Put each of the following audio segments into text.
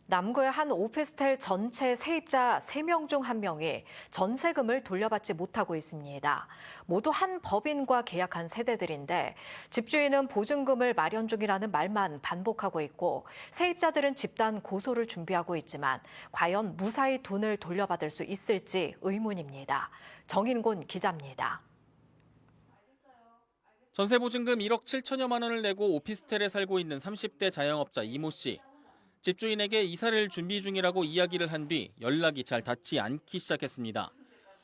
남구의 한 오피스텔 전체 세입자 3명 중 1명이 전세금을 돌려받지 못하고 있습니다. 모두 한 법인과 계약한 세대들인데 집주인은 보증금을 마련 중이라는 말만 반복하고 있고 세입자들은 집단 고소를 준비하고 있지만 과연 무사히 돈을 돌려받을 수 있을지 의문입니다. 정인곤 기자입니다. 전세보증금 1억 7천여만 원을 내고 오피스텔에 살고 있는 30대 자영업자 이모 씨. 집주인에게 이사를 준비 중이라고 이야기를 한 뒤 연락이 잘 닿지 않기 시작했습니다.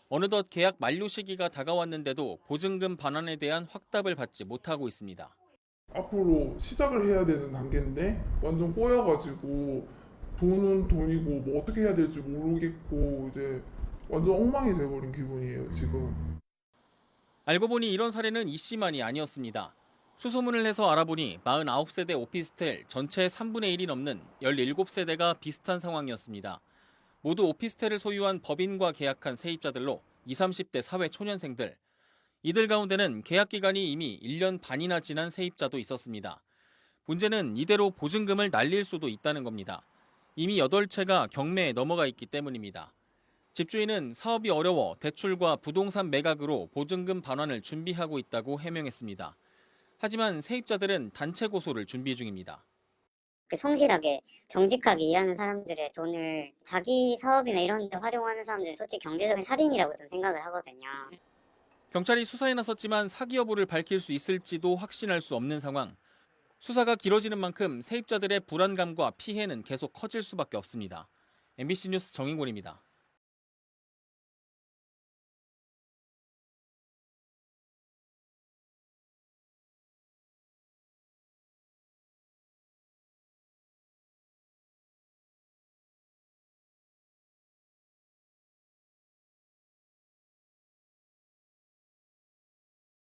어느덧 계약 만료 시기가 다가왔는데도 보증금 반환에 대한 확답을 받지 못하고 있습니다. 앞으로 시작을 해야 되는 단계인데 완전 꼬여가지고 돈은 돈이고 뭐 어떻게 해야 될지 모르겠고 이제 완전 엉망이 돼버린 기분이에요, 지금. 알고 보니 이런 사례는 이 씨만이 아니었습니다. 수소문을 해서 알아보니 49세대 오피스텔 전체의 3분의 1이 넘는 17세대가 비슷한 상황이었습니다. 모두 오피스텔을 소유한 법인과 계약한 세입자들로 20, 30대 사회 초년생들. 이들 가운데는 계약 기간이 이미 1년 반이나 지난 세입자도 있었습니다. 문제는 이대로 보증금을 날릴 수도 있다는 겁니다. 이미 8채가 경매에 넘어가 있기 때문입니다. 집주인은 사업이 어려워 대출과 부동산 매각으로 보증금 반환을 준비하고 있다고 해명했습니다. 하지만 세입자들은 단체 고소를 준비 중입니다. 성실하게 정직하게 일하는 사람들의 돈을 자기 사업이나 이런 데 활용하는 사람들은 솔직히 경제적인 살인이라고 좀 생각을 하거든요. 경찰이 수사에 나섰지만 사기 여부를 밝힐 수 있을지도 확신할 수 없는 상황. 수사가 길어지는 만큼 세입자들의 불안감과 피해는 계속 커질 수밖에 없습니다. MBC 뉴스 정인곤입니다.